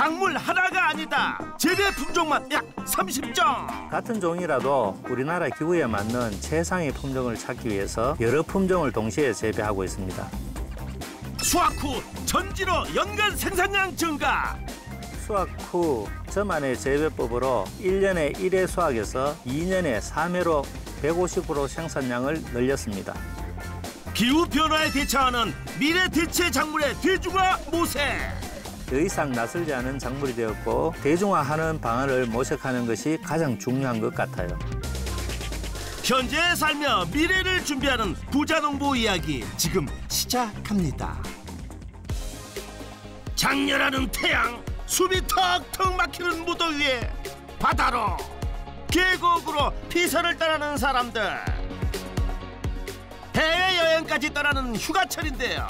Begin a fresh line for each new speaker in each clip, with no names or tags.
작물 하나가 아니다. 재배 품종만 약 30종.
같은 종이라도 우리나라 기후에 맞는 최상의 품종을 찾기 위해서 여러 품종을 동시에 재배하고 있습니다.
수확 후 전지로 연간 생산량 증가.
수확 후 저만의 재배법으로 1년에 1회 수확에서 2년에 3회로 150% 생산량을 늘렸습니다.
기후 변화에 대처하는 미래 대체 작물의 대중화 모색.
더 이상 낯설지 않은 작물이 되었고 대중화하는 방안을 모색하는 것이 가장 중요한 것 같아요.
현재에 살며 미래를 준비하는 부자농부 이야기 지금 시작합니다. 장렬하는 태양, 숨이 턱턱 막히는 무더위에 바다로, 계곡으로 피서를 떠나는 사람들. 해외여행까지 떠나는 휴가철인데요.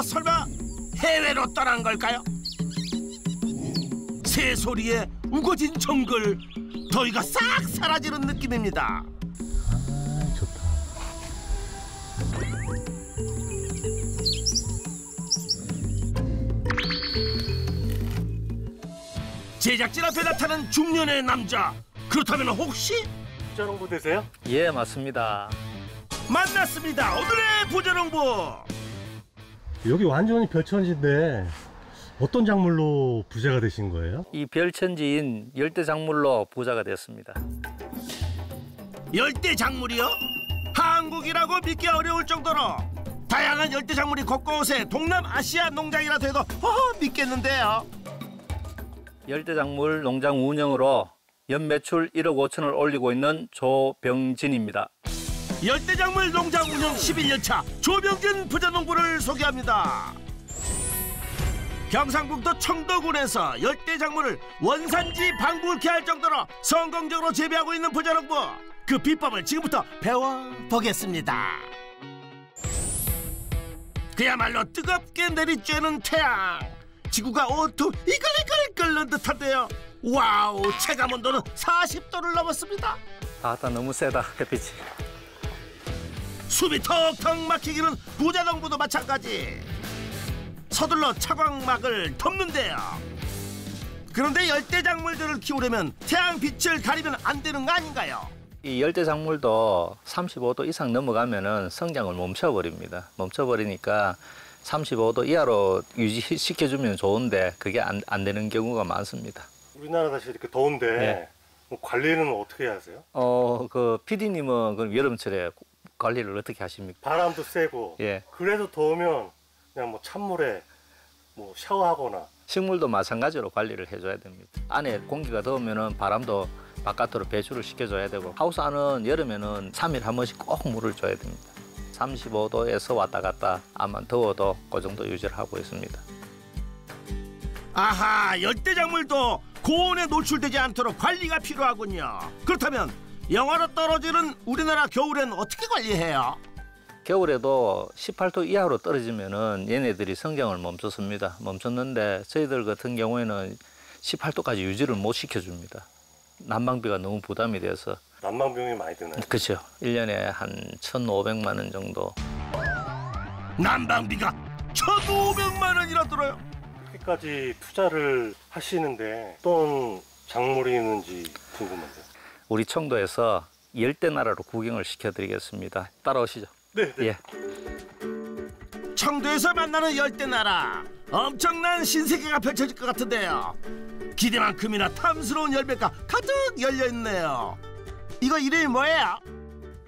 설마 해외로 떠난 걸까요? 새소리에 우거진 정글, 더위가 싹 사라지는 느낌입니다.
좋다.
제작진 앞에 나타난 중년의 남자. 그렇다면 혹시?
부자농부 되세요?
예, 맞습니다.
만났습니다. 오늘의 부자농부.
여기 완전히 별천지인데 어떤 작물로 부자가 되신 거예요?
이 별천지인 열대작물로 부자가 되었습니다.
열대작물이요? 한국이라고 믿기 어려울 정도로 다양한 열대작물이 곳곳에 동남아시아 농장이라도 해도 믿겠는데요.
열대작물 농장 운영으로 연매출 1억 5천을 올리고 있는 조병진입니다.
열대작물 농장 운영 11년차 조병진 부자농부를 소개합니다. 경상북도 청도군에서 열대작물을 원산지 방불케 할 정도로 성공적으로 재배하고 있는 부자농부. 그 비법을 지금부터 배워보겠습니다. 그야말로 뜨겁게 내리쬐는 태양. 지구가 온통 이글이글 끓는 듯한데요. 와우, 체감온도는 40도를 넘었습니다.
아따, 너무 세다, 햇빛이.
숨이 턱턱 막히기는 부자농부도 마찬가지. 서둘러 차광막을 덮는데요. 그런데 열대작물들을 키우려면 태양빛을 가리면 안 되는 거 아닌가요?
이 열대작물도 35도 이상 넘어가면은 성장을 멈춰버립니다. 멈춰버리니까 35도 이하로 유지시켜주면 좋은데 그게 안 되는 경우가 많습니다.
우리나라 사실 이렇게 더운데
네.
뭐 관리는 어떻게 하세요?
그 PD님은 그럼 여름철에 관리를 어떻게 하십니까?
바람도 세고
예.
그래서 더우면 그냥 뭐 찬물에 뭐 샤워하거나.
식물도 마찬가지로 관리를 해줘야 됩니다. 안에 공기가 더우면은 바람도 바깥으로 배출을 시켜줘야 되고, 하우스 안은 여름에는 3일에 한 번씩 꼭 물을 줘야 됩니다. 35도에서 왔다 갔다 암만 더워도 그 정도 유지를 하고 있습니다.
아하, 열대작물도 고온에 노출되지 않도록 관리가 필요하군요. 그렇다면 영하로 떨어지는 우리나라 겨울엔 어떻게 관리해요?
겨울에도 18도 이하로 떨어지면은 얘네들이 성장을 멈췄습니다. 멈췄는데 저희들 같은 경우에는 18도까지 유지를 못 시켜줍니다. 난방비가 너무 부담이 돼서.
난방비용이 많이 드나요?
그렇죠. 1년에 한 1,500만 원 정도.
난방비가 1,500만 원이나 들어요.
그렇게까지 투자를 하시는데 어떤 작물이 있는지 궁금한데요.
우리 청도에서 열대나라로 구경을 시켜드리겠습니다. 따라오시죠.
네.
예.
청도에서 만나는 열대나라. 엄청난 신세계가 펼쳐질 것 같은데요. 기대만큼이나 탐스러운 열매가 가득 열려있네요. 이거 이름이 뭐예요?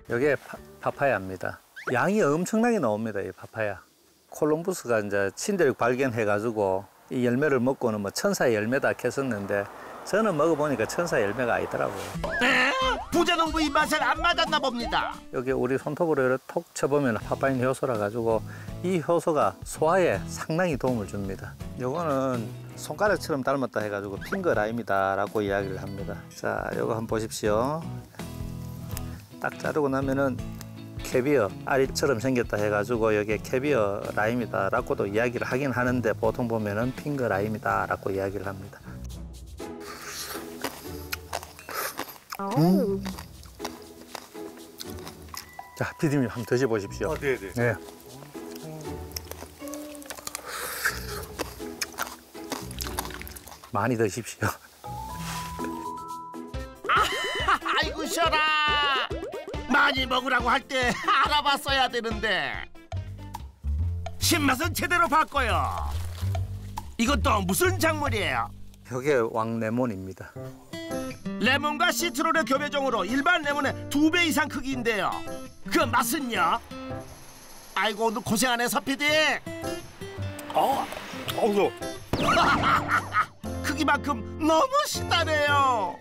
이게 파파야입니다. 양이 엄청나게 나옵니다. 이 파파야. 콜럼부스가 이제 친대를 발견해가지고 이 열매를 먹고는 뭐 천사의 열매다 했었는데 저는 먹어보니까 천사의 열매가 아니더라고요.
부자농부 입맛에 안 맞았나 봅니다.
여기 우리 손톱으로 이렇게 톡 쳐보면 파파인 효소라 가지고 이 효소가 소화에 상당히 도움을 줍니다. 요거는 손가락처럼 닮았다 해가지고 핑거 라임이다라고 이야기를 합니다. 자, 요거 한번 보십시오. 딱 자르고 나면은 캐비어 알이처럼 생겼다 해가지고 여기에 캐비어 라임이다라고도 이야기를 하긴 하는데 보통 보면은 핑거 라임이다라고 이야기를 합니다. 자, 피디님 한번 드셔보십시오.
네네.
네. 많이 드십시오.
아이고 쉬어라. 많이 먹으라고 할 때 알아봤어야 되는데. 신맛은 제대로 봤고요. 이것도 무슨 작물이에요?
이게 왕레몬입니다.
레몬과 시트론의 교배종으로 일반 레몬의 2배 이상 크기인데요. 그 맛은요? 아이고 오늘 고생하네 서PD.
어우.
크기만큼 너무 신나네요.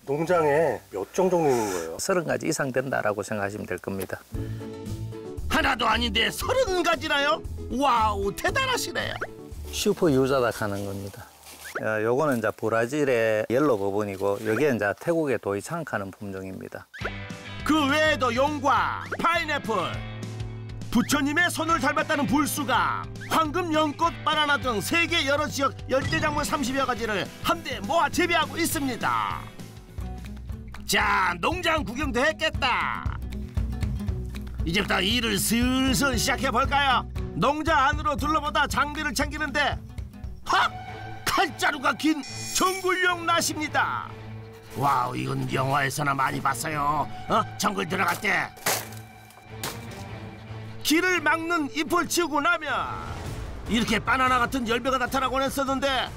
농장에 몇 종 정도 있는 거예요?
30가지 이상 된다라고 생각하시면 될 겁니다.
하나도 아닌데 30가지나요? 와우 대단하시네요.
슈퍼 유자닥 하는 겁니다. 요거는 이제 브라질의 옐로 버번이고 여기에 이제 태국의 도이창카는 품종입니다.
그 외에도 용과 파인애플, 부처님의 손을 닮았다는 불수감, 황금 연꽃 바나나 등 세계 여러 지역 열대작물 30여 가지를 한데 모아 재배하고 있습니다. 자, 농장 구경도 했겠다. 이제부터 일을 슬슬 시작해볼까요? 농장 안으로 둘러보다 장비를 챙기는데 칼자루가 긴 정글용 낫입니다. 와우, 이건 영화에서나 많이 봤어요. 정글 들어갈 때 길을 막는 잎을 치우고 나면 이렇게 바나나 같은 열매가 나타나곤 했었는데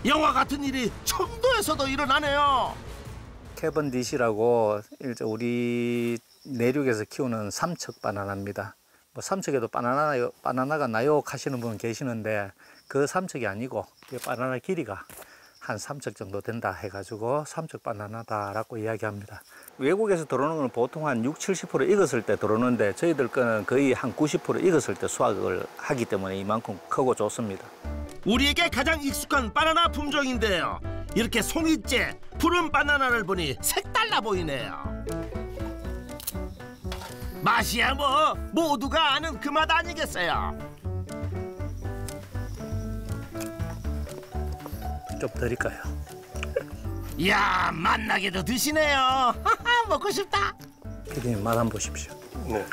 영화 같은 일이 청도에서도 일어나네요.
캐번디시라고 우리 내륙에서 키우는 삼척 바나나입니다. 뭐 삼척에도 바나나가 나요 하시는 분 계시는데 그 삼척이 아니고 바나나 길이가 한 3척 정도 된다 해가지고 삼척 바나나다라고 이야기합니다. 외국에서 들어오는 건 보통 한 60-70% 익었을 때 들어오는데 저희들 거는 거의 한 90% 익었을 때 수확을 하기 때문에 이만큼 크고 좋습니다.
우리에게 가장 익숙한 바나나 품종인데요. 이렇게 송이째 푸른 바나나를 보니 색달라 보이네요. 맛이야 뭐 모두가 아는 그 맛 아니겠어요?
좀 드릴까요?
이야, 맛나게도 드시네요. 먹고 싶다.
피디님 맛 한번 보십시오.
네.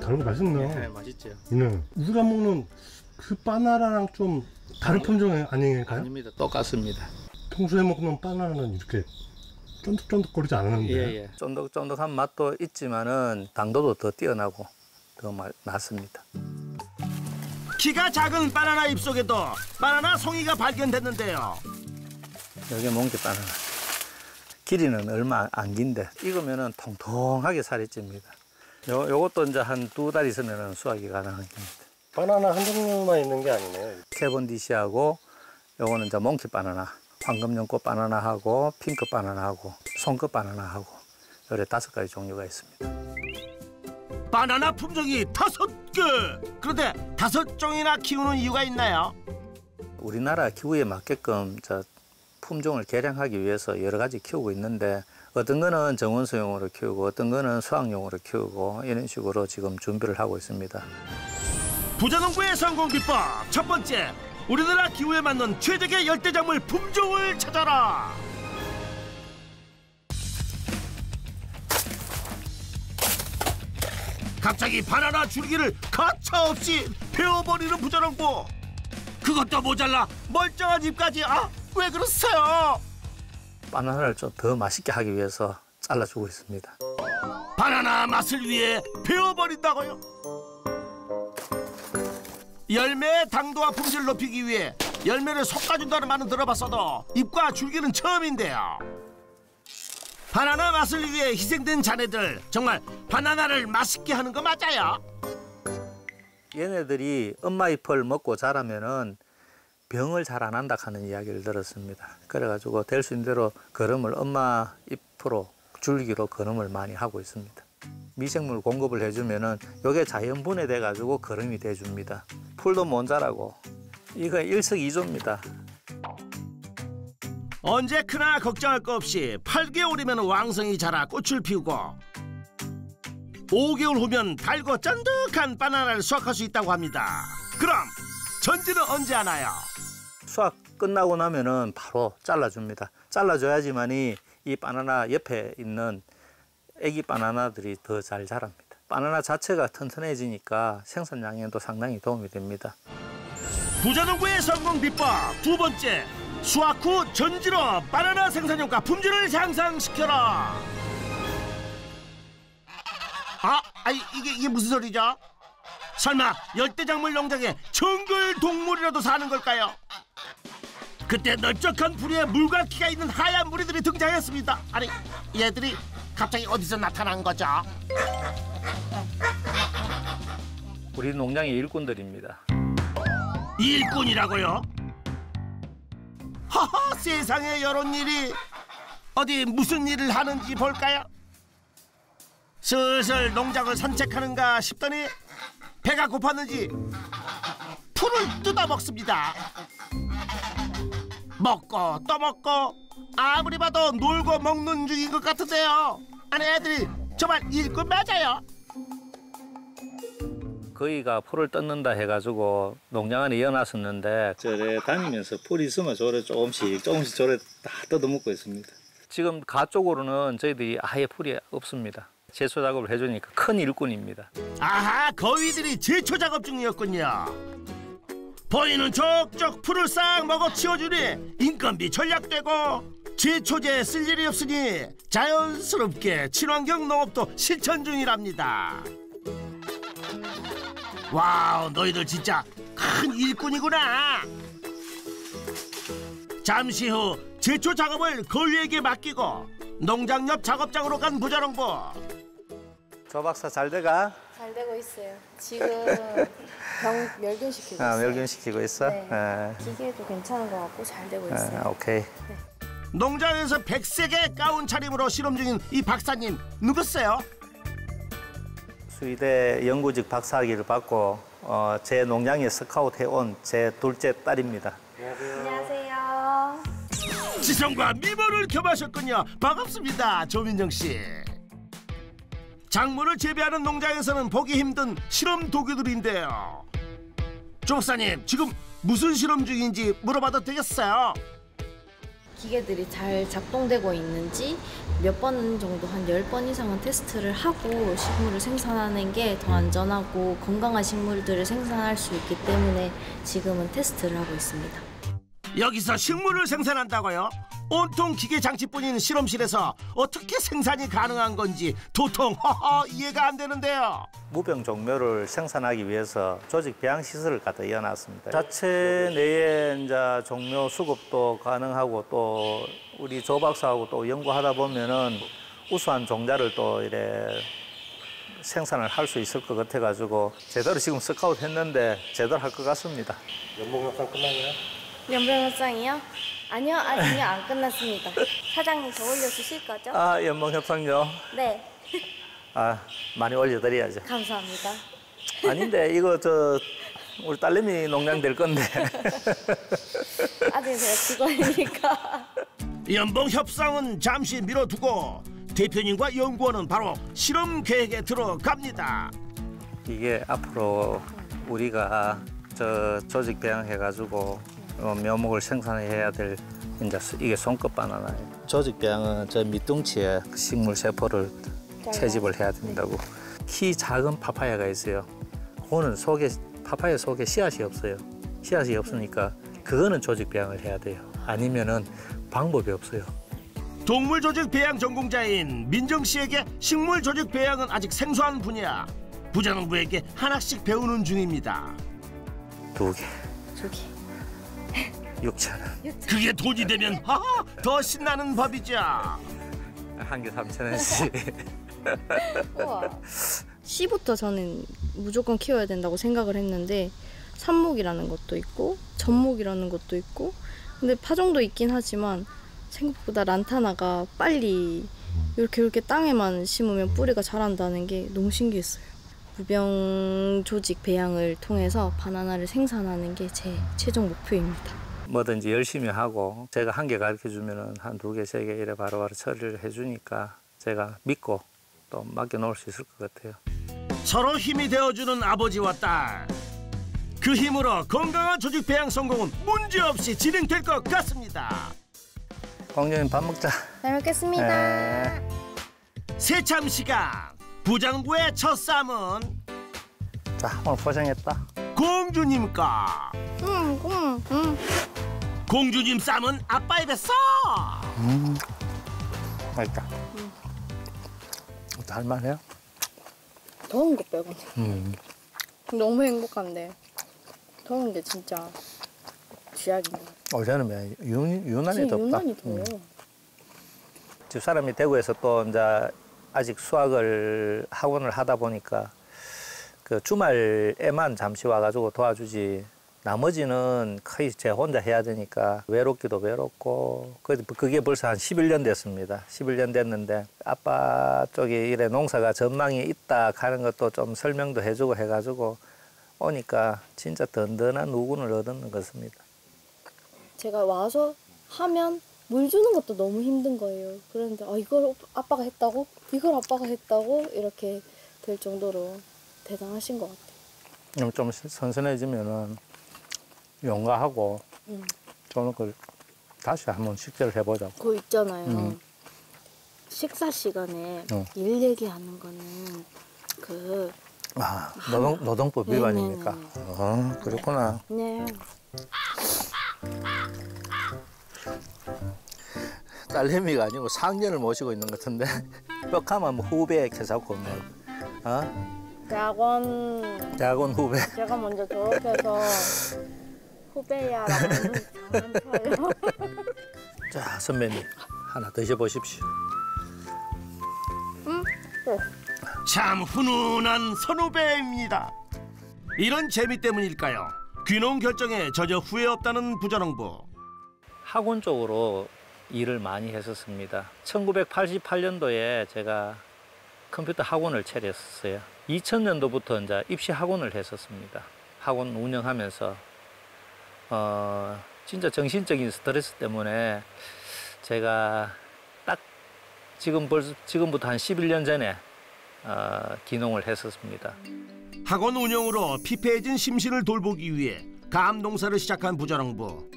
다른 거 맛있네요.
네, 맛있죠.
네. 우리가 먹는 그 바나나랑 좀 다른 품종 아닌가요?
아닙니다. 똑같습니다.
평소에 먹는 바나나는 이렇게 쫀득쫀득거리지 않았는데.
예. 쫀득쫀득한 맛도 있지만은 당도도 더 뛰어나고 더 낫습니다.
키가 작은 바나나 잎 속에도 바나나 송이가 발견됐는데요.
여기 몽키 바나나. 길이는 얼마 안 긴데 익으면은 통통하게 살이 찝니다. 요것도 이제 한 2달 있으면은 수확이 가능한 겁니다.
바나나 한 종류만 있는 게 아니네요.
캐번디시하고 요거는 이제 몽키 바나나, 황금연꽃 바나나하고 핑크 바나나하고 손끝 바나나하고 요래 5가지 종류가 있습니다.
바나나 품종이 5개! 그런데 5종이나 키우는 이유가 있나요?
우리나라 기후에 맞게끔 품종을 개량하기 위해서 여러 가지 키우고 있는데 어떤 거는 정원수용으로 키우고 어떤 거는 수확용으로 키우고 이런 식으로 지금 준비를 하고 있습니다.
부자농부의 성공 비법 첫 번째, 우리나라 기후에 맞는 최적의 열대작물 품종을 찾아라. 갑자기 바나나 줄기를 가차없이 베어버리는 부자농부. 그것도 모자라 멀쩡한 잎까지. 왜 그러세요?
바나나를 좀 더 맛있게 하기 위해서 잘라주고 있습니다.
바나나 맛을 위해 베어버린다고요? 열매의 당도와 품질을 높이기 위해 열매를 솎아준다는 말은 들어봤어도 잎과 줄기는 처음인데요. 바나나 맛을 위해 희생된 자네들, 정말 바나나를 맛있게 하는 거 맞아요?
얘네들이 엄마 잎을 먹고 자라면은 병을 잘 안 한다 하는 이야기를 들었습니다. 그래가지고 될 수 있는 대로 거름을 엄마 잎으로 줄기로 거름을 많이 하고 있습니다. 미생물 공급을 해주면은 이게 자연 분해돼 가지고 거름이 돼줍니다. 풀도 못 자라고 이거 일석이조입니다.
언제 크나 걱정할 거 없이 8개월이면 왕성히 자라 꽃을 피우고 5개월 후면 달고 쫀득한 바나나를 수확할 수 있다고 합니다. 그럼 전지는 언제 하나요?
수확 끝나고 나면은 바로 잘라줍니다. 잘라줘야지만이 이 바나나 옆에 있는 애기 바나나들이 더 잘 자랍니다. 바나나 자체가 튼튼해지니까 생산량에도 상당히 도움이 됩니다.
부자농부의 성공 비법 두 번째, 수확 후 전지로 바나나 생산량과 품질을 향상시켜라. 이게 무슨 소리죠? 설마 열대작물 농장에 정글 동물이라도 사는 걸까요? 그때 널쩍한 풀에 물갈퀴가 있는 하얀 무리들이 등장했습니다. 아니, 얘들이 갑자기 어디서 나타난 거죠?
우리 농장의 일꾼들입니다.
일꾼이라고요? 하하, 세상에 이런 일이. 어디 무슨 일을 하는지 볼까요? 슬슬 농장을 산책하는가 싶더니 배가 고팠는지 풀을 뜯어 먹습니다. 먹고 또 먹고, 아무리 봐도 놀고 먹는 중인 것 같은데요. 아니, 애들이 정말 일꾼 맞아요?
거위가 풀을 뜯는다 해가지고 농장 안에 이어놨었는데 저래 다니면서 풀이 있으면 저래 조금씩 저래 다 뜯어먹고 있습니다. 지금 가 쪽으로는 저희들이 아예 풀이 없습니다. 제초 작업을 해주니까 큰 일꾼입니다.
아하, 거위들이 제초 작업 중이었군요. 보이는 족족 풀을 싹 먹어 치워주니 인건비 절약되고 제초제 쓸 일이 없으니 자연스럽게 친환경 농업도 실천 중이랍니다. 와우, 너희들 진짜 큰 일꾼이구나. 잠시 후 제초 작업을 거위에게 맡기고 농장 옆 작업장으로 간 부자농부.
조 박사 잘 돼가?
잘 되고 있어요. 지금 멸균시키고 있어요.
멸균시키고 있어?
네. 기계도 괜찮은 것 같고 잘 되고 있어요.
오케이.
네.
농장에서 100색의 가운 차림으로 실험 중인 이 박사님 누구세요?
수의대 연구직 박사학위를 받고 제 농장에 스카우트 해온 제 둘째 딸입니다.
안녕하세요.
지성과 미모를 겸하셨군요. 반갑습니다, 조민정 씨. 작물을 재배하는 농장에서는 보기 힘든 실험 도구들인데요. 조 박사님, 지금 무슨 실험 중인지 물어봐도 되겠어요?
기계들이 잘 작동되고 있는지 몇 번 정도, 한 10번 이상은 테스트를 하고 식물을 생산하는 게 더 안전하고 건강한 식물들을 생산할 수 있기 때문에 지금은 테스트를 하고 있습니다.
여기서 식물을 생산한다고요? 온통 기계 장치뿐인 실험실에서 어떻게 생산이 가능한 건지 도통 이해가 안 되는데요.
무병 종묘를 생산하기 위해서 조직 배양 시설을 갖다 이어놨습니다. 자체 내에 이제 종묘 수급도 가능하고 또 우리 조 박사하고 또 연구하다 보면은 우수한 종자를 또 이래 생산을 할 수 있을 것 같아가지고 제대로 지금 스카우트 했는데 제대로 할 것 같습니다.
연봉 협상 끝났나요?
연봉 협상이요? 아니요, 아직요. 안 끝났습니다. 사장님 더 올려주실 거죠?
연봉 협상요?
네.
많이 올려드려야죠.
감사합니다.
아닌데 이거 우리 딸내미 농장 될 건데.
아직 제가 직원이니까.
연봉 협상은 잠시 미뤄두고 대표님과 연구원은 바로 실험 계획에 들어갑니다.
이게 앞으로 우리가 조직 배양해가지고 묘목을 생산해야 될 이게 손끝 바나나예요. 조직 배양은 저 밑둥치에 식물 세포를 채집을 해야 된다고. 키 작은 파파야가 있어요. 그거는 파파야 속에 씨앗이 없어요. 씨앗이 없으니까 그거는 조직 배양을 해야 돼요. 아니면은 방법이 없어요.
동물 조직 배양 전공자인 민정 씨에게 식물 조직 배양은 아직 생소한 분야. 부자농부에게 하나씩 배우는 중입니다.
2개.
2개.
6,000원.
그게 돈이 되면 더 신나는 법이죠.
1개 3,000원씩.
우와. 씨부터 저는 무조건 키워야 된다고 생각을 했는데 삽목이라는 것도 있고 젖목이라는 것도 있고 근데 파종도 있긴 하지만 생각보다 란타나가 빨리 이렇게 땅에만 심으면 뿌리가 자란다는 게 너무 신기했어요. 무병 조직 배양을 통해서 바나나를 생산하는 게 제 최종 목표입니다.
뭐든지 열심히 하고 제가 1개 가르쳐주면 한 2개, 3개 이래 바로바로 처리를 해주니까 제가 믿고 또 맡겨놓을 수 있을 것 같아요.
서로 힘이 되어주는 아버지와 딸. 그 힘으로 건강한 조직 배양 성공은 문제없이 진행될 것 같습니다.
광년님 밥 먹자.
잘 먹겠습니다.
네.
새참 시간. 부장부의 첫 쌈은
자, 오늘 고생했다.
공주님 거. 공주님 쌈은 아빠 입에 써.
맛있다. 할만해요?
더운 거 빼고는. 너무 행복한데 더운 게 진짜 쥐약인 것 같아요.
어제는 유난히
진짜
덥다.
유난히 더워요.
집사람이 대구에서 또 이제 아직 수학을 학원을 하다 보니까 그 주말에만 잠시 와가지고 도와주지. 나머지는 거의 제 혼자 해야 되니까 외롭기도 외롭고 그게 벌써 한 11년 됐습니다. 11년 됐는데 아빠 쪽에 이래 농사가 전망이 있다 하는 것도 좀 설명도 해주고 해가지고 오니까 진짜 든든한 우군을 얻는 것입니다.
제가 와서 하면 물 주는 것도 너무 힘든 거예요. 그런데 이걸 아빠가 했다고? 이걸 아빠가 했다고? 이렇게 될 정도로 대단하신 것 같아요.
좀 선선해지면은 용가하고 저는 그걸 다시 한번 식재를 해보자고.
그거 있잖아요. 식사 시간에 일 얘기하는 거는
노동법 위반입니까? 그렇구나.
네.
딸내미가 아니고 상견을 모시고 있는 것 같은데 뻑하면 뭐 후배 개사고 대학원 후배.
제가 먼저 졸업해서 후배야라고 하는 잘한 터예요.
자, 선배님 하나 드셔보십시오.
참 훈훈한 선후배입니다. 이런 재미 때문일까요? 귀농 결정에 전혀 후회 없다는 부자농부.
학원 쪽으로 일을 많이 했었습니다. 1988년도에 제가 컴퓨터 학원을 차렸어요. 2000년도부터 이제 입시 학원을 했었습니다. 학원 운영하면서 진짜 정신적인 스트레스 때문에 제가 딱 지금부터 한 11년 전에 귀농을 했었습니다.
학원 운영으로 피폐해진 심신을 돌보기 위해 감 농사를 시작한 부자농부.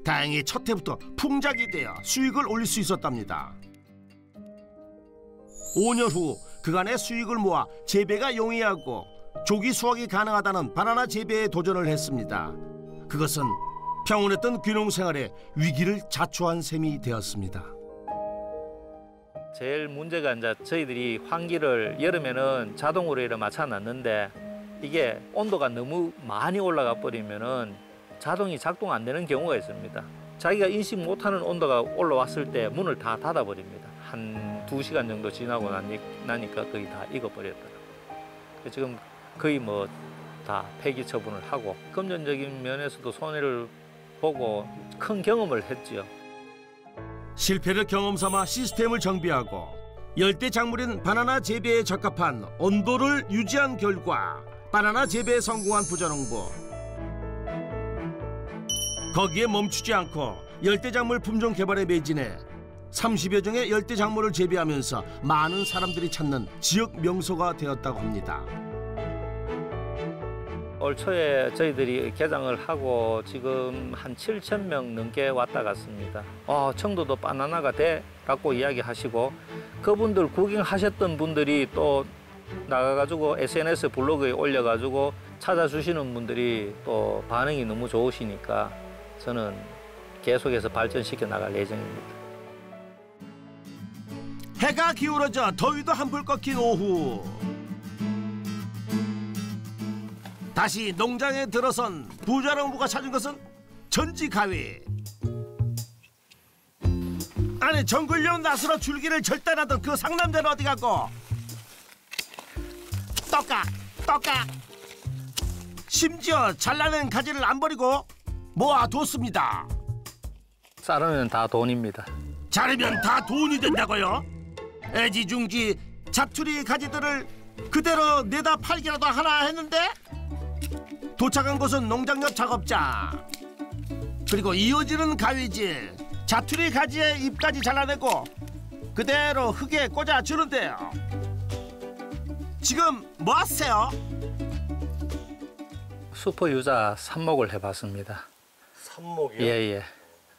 다행히 첫 해부터 풍작이 되어 수익을 올릴 수 있었답니다. 5년 후 그간의 수익을 모아 재배가 용이하고 조기 수확이 가능하다는 바나나 재배에 도전을 했습니다. 그것은 평온했던 귀농 생활에 위기를 자초한 셈이 되었습니다.
제일 문제가 이제 저희들이 환기를 여름에는 자동으로 이렇게 맞춰놨는데 이게 온도가 너무 많이 올라가 버리면은 자동이 작동 안 되는 경우가 있습니다. 자기가 인식 못하는 온도가 올라왔을 때 문을 다 닫아버립니다. 한 2시간 정도 지나고 나니까 거의 다 익어버렸더라고요. 지금 거의 뭐 다 폐기 처분을 하고 금전적인 면에서도 손해를 보고 큰 경험을 했죠.
실패를 경험 삼아 시스템을 정비하고 열대 작물인 바나나 재배에 적합한 온도를 유지한 결과 바나나 재배에 성공한 부자농부. 거기에 멈추지 않고 열대 작물 품종 개발에 매진해 30여 종의 열대 작물을 재배하면서 많은 사람들이 찾는 지역 명소가 되었다고 합니다.
올 초에 저희들이 개장을 하고 지금 한 7,000명 넘게 왔다 갔습니다. 청도도 바나나가 돼라고 이야기하시고 그분들 구경하셨던 분들이 또 나가가지고 SNS 블로그에 올려가지고 찾아주시는 분들이 또 반응이 너무 좋으시니까 저는 계속해서 발전시켜 나갈 예정입니다.
해가 기울어져 더위도 한풀 꺾인 오후. 다시 농장에 들어선 부자농부가 찾은 것은 전지가위. 아니 정글용 낫으로 줄기를 절단하던 그 상남자는 어디 갔고 떡각 심지어 잘라낸 가지를 안 버리고 모아뒀습니다.
자르면 다 돈입니다.
자르면 다 돈이 된다고요? 애지중지 자투리 가지들을 그대로 내다 팔기라도 하나 했는데 도착한 곳은 농장 옆 작업장. 그리고 이어지는 가위질. 자투리 가지의 잎까지 잘라내고 그대로 흙에 꽂아주는데요. 지금 뭐 하세요?
슈퍼 유자 삽목을 해봤습니다.
삽목이요?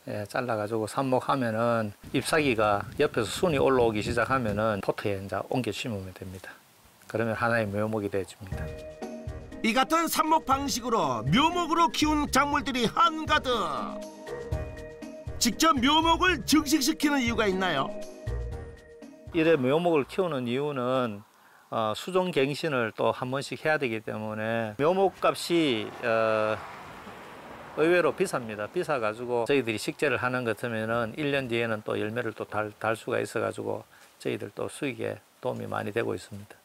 예, 잘라가지고 삽목하면은 잎사귀가 옆에서 순이 올라오기 시작하면은 포트에 이제 옮겨 심으면 됩니다. 그러면 하나의 묘목이 되어줍니다.
이 같은 삽목 방식으로 묘목으로 키운 작물들이 한가득. 직접 묘목을 증식시키는 이유가 있나요?
이래 묘목을 키우는 이유는 수종 갱신을 또 한 번씩 해야 되기 때문에 묘목 값이 의외로 비쌉니다. 비싸가지고 저희들이 식재를 하는 것 같으면은 1년 뒤에는 또 열매를 또 달 수가 있어가지고 저희들 또 수익에 도움이 많이 되고 있습니다.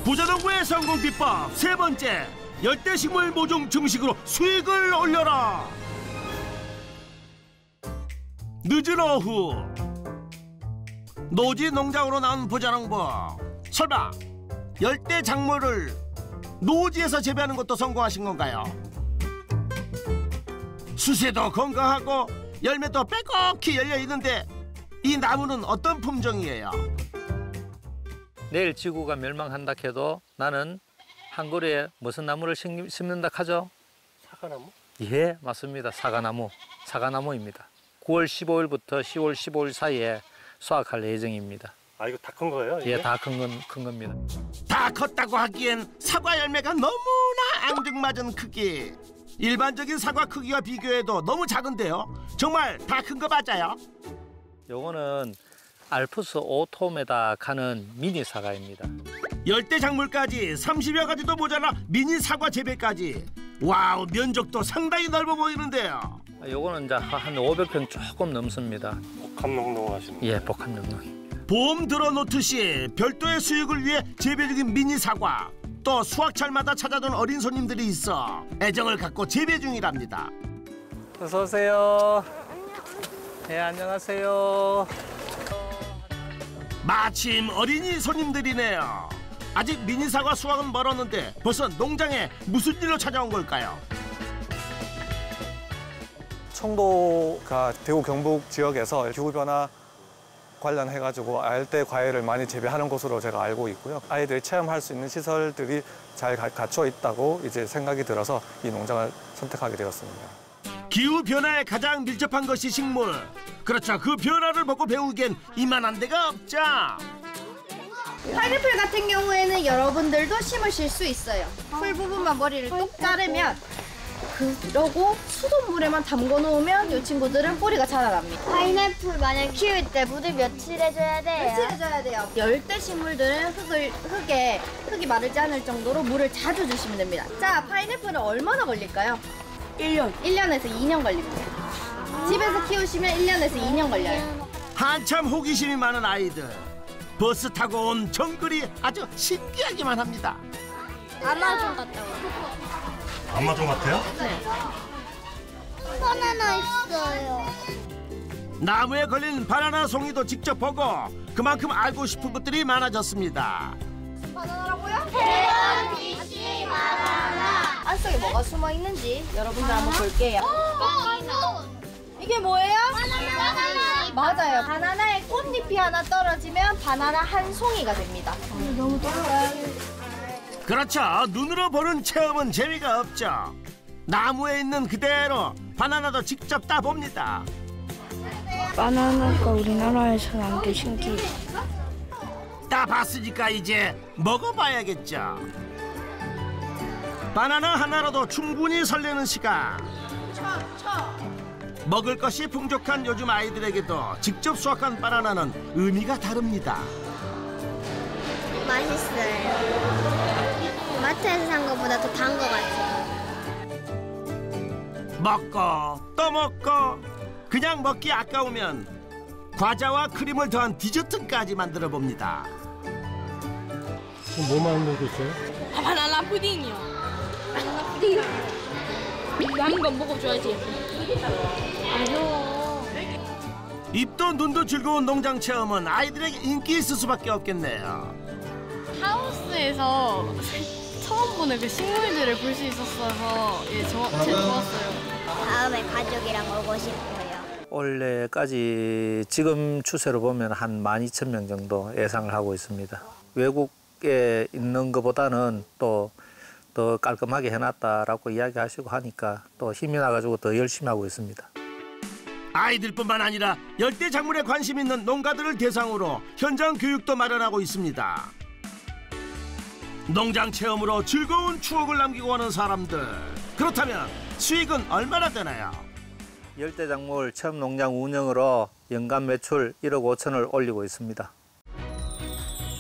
부자농부의 성공 비법 세 번째, 열대식물 모종 증식으로 수익을 올려라. 늦은 오후 노지 농장으로 나온 부자농부. 설마 열대 작물을 노지에서 재배하는 것도 성공하신 건가요? 수세도 건강하고 열매도 빼곡히 열려 있는데 이 나무는 어떤 품종이에요?
내일 지구가 멸망한다 해도 나는 한 그루에 무슨 나무를 심는다 하죠?
사과나무?
예, 맞습니다. 사과나무입니다. 9월 15일부터 10월 15일 사이에 수확할 예정입니다.
아, 이거 다 큰 거예요? 이게?
예, 다 큰 겁니다.
다 컸다고 하기엔 사과 열매가 너무나 앙증맞은 크기. 일반적인 사과 크기와 비교해도 너무 작은데요. 정말 다 큰 거 맞아요?
요거는 알프스 오토메다 가는 미니 사과입니다.
열대 작물까지 30여 가지도 모자라 미니 사과 재배까지. 와우, 면적도 상당히 넓어 보이는데요.
요거는 이제 한 500평 조금 넘습니다.
복합농농 하시는
예, 복합농농.
보험 들어놓듯이 별도의 수익을 위해 재배 중인 미니 사과. 또 수확철마다 찾아온 어린 손님들이 있어 애정을 갖고 재배 중이랍니다.
어서 오세요. 네, 안녕하세요.
마침 어린이 손님들이네요. 아직 미니 사과 수확은 멀었는데 벌써 농장에 무슨 일로 찾아온 걸까요?
청도가 대구 경북 지역에서 기후변화 관련해가지고 알대 과일을 많이 재배하는 곳으로 제가 알고 있고요. 아이들이 체험할 수 있는 시설들이 잘 갖춰 있다고 이제 생각이 들어서 이 농장을 선택하게 되었습니다.
기후 변화에 가장 밀접한 것이 식물. 그렇죠. 그 변화를 보고 배우기엔 이만한 데가 없죠.
파인애플 같은 경우에는 여러분들도 심으실 수 있어요. 풀 부분만 머리를 똑 자르면 그러고 수돗물에만 담궈 놓으면 이 친구들은 뿌리가 자라납니다.
파인애플 만약 키울 때 물을 며칠 해줘야 돼요?
며칠 해줘야 돼요. 열대 식물들은 흙이 마르지 않을 정도로 물을 자주 주시면 됩니다. 자, 파인애플은 얼마나 걸릴까요? 1년에서 2년 걸립니다. 집에서 키우시면 1년에서 2년 걸려요.
한참 호기심이 많은 아이들. 버스 타고 온 정글이 아주 신기하기만 합니다.
아마존 갔다 와.
아마존 같아요?
바나나 있어요.
나무에 걸린 바나나 송이도 직접 보고 그만큼 알고 싶은 것들이 많아졌습니다.
바나나라고요?
대박이지 바나나.
안 속에 뭐가 숨어 있는지 여러분들 한번 볼게요. 이게 뭐예요?
바나나.
맞아요. 바나나에 꽃잎이 하나 떨어지면 바나나 한 송이가 됩니다. 너무
그렇죠. 눈으로 보는 체험은 재미가 없죠. 나무에 있는 그대로 바나나도 직접 따봅니다.
바나나가 우리나라에서는 안 게 신기해.
따봤으니까 이제 먹어봐야겠죠. 바나나 하나로도 충분히 설레는 시간. 먹을 것이 풍족한 요즘 아이들에게도 직접 수확한 바나나는 의미가 다릅니다.
맛있어요. 마트에서 산 것보다 더 단 것 같아요.
먹고 또 먹고 그냥 먹기 아까우면 과자와 크림을 더한 디저트까지 만들어 봅니다.
뭐 만들고 있어요?
바나나 푸딩이요. 바나나 푸딩. 남은 건 먹어줘야지.
입도 눈도 즐거운 농장 체험은 아이들에게 인기 있을 수밖에 없겠네요.
하우스에서 처음 보는 그 식물들을 볼 수 있었어서 제일 좋았어요.
다음에 가족이랑 오고 싶어요.
올해까지 지금 추세로 보면 한 12,000명 정도 예상을 하고 있습니다. 외국에 있는 것보다는 또 더 깔끔하게 해놨다라고 이야기하시고 하니까 또 힘이 나가지고 더 열심히 하고 있습니다.
아이들뿐만 아니라 열대 작물에 관심 있는 농가들을 대상으로 현장 교육도 마련하고 있습니다. 농장 체험으로 즐거운 추억을 남기고 하는 사람들. 그렇다면 수익은 얼마나 되나요?
열대작물 체험 농장 운영으로 연간 매출 1억 5천을 올리고 있습니다.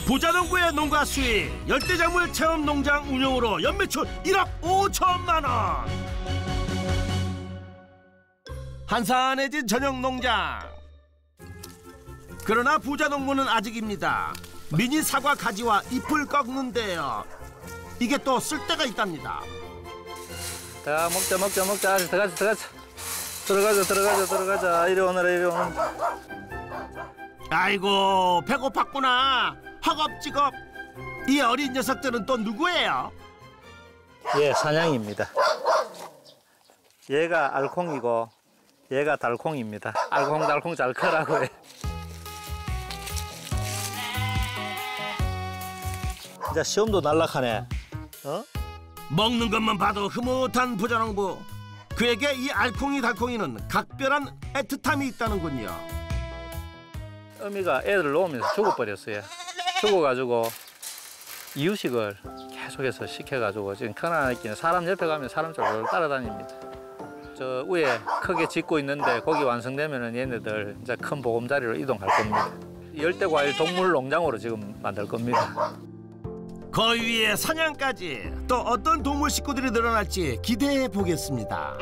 부자농부의 농가 수익, 열대작물 체험 농장 운영으로 연매출 1억 5천만 원. 한산해진 전용 농장. 그러나 부자농부는 아직입니다. 미니 사과 가지와 잎을 꺾는데요. 이게 또 쓸데가 있답니다.
자, 먹자. 들어가자. 이리 오너라.
아이고, 배고팠구나. 허겁지겁. 이 어린 녀석들은 또 누구예요?
예, 사냥입니다. 얘가 알콩이고 얘가 달콩입니다. 알콩달콩 잘 커라고 해. 이제 시험도 날락하네.
먹는 것만 봐도 흐뭇한 부자농부. 그에게 이 알콩이 달콩이는 각별한 애틋함이 있다는군요.
어미가 애들 놓으면서 죽어버렸어요. 죽어가지고 이유식을 계속해서 시켜가지고 지금 큰아이끼는 사람 옆에 가면 사람 쫄쫄 따라다닙니다. 저 위에 크게 짓고 있는데 거기 완성되면 얘네들 이제 큰 보금자리로 이동할 겁니다. 열대과일 동물 농장으로 지금 만들 겁니다.
그 위에 사냥까지. 또 어떤 동물 식구들이 늘어날지 기대해 보겠습니다.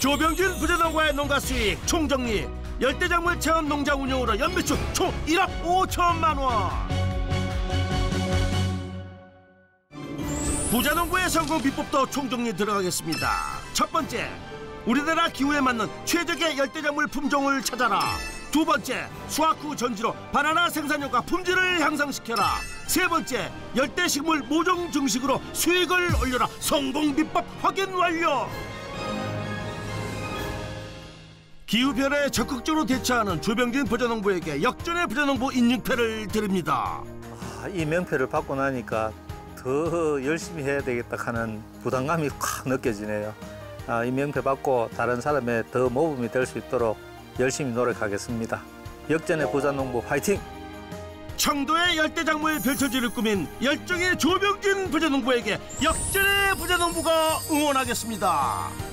조병진 부자농가의 농가 수익 총정리. 열대작물 체험 농장 운영으로 연매출 총 1억 5천만 원. 부자농부의 성공 비법도 총정리 들어가겠습니다. 첫 번째, 우리나라 기후에 맞는 최적의 열대작물 품종을 찾아라. 두 번째, 수확 후 전지로 바나나 생산량과 품질을 향상시켜라. 세 번째, 열대식물 모종 증식으로 수익을 올려라. 성공 비법 확인 완료. 기후변화에 적극적으로 대처하는 조병진 부자농부에게 역전의 부자농부 인증패를 드립니다.
이 명패를 받고 나니까 더 열심히 해야 되겠다 하는 부담감이 확 느껴지네요. 이 명패 받고 다른 사람의 더 모범이 될 수 있도록 열심히 노력하겠습니다. 역전의 부자농부 화이팅!
청도의 열대작물 별천지를 꾸민 열정의 조병진 부자농부에게 역전의 부자농부가 응원하겠습니다.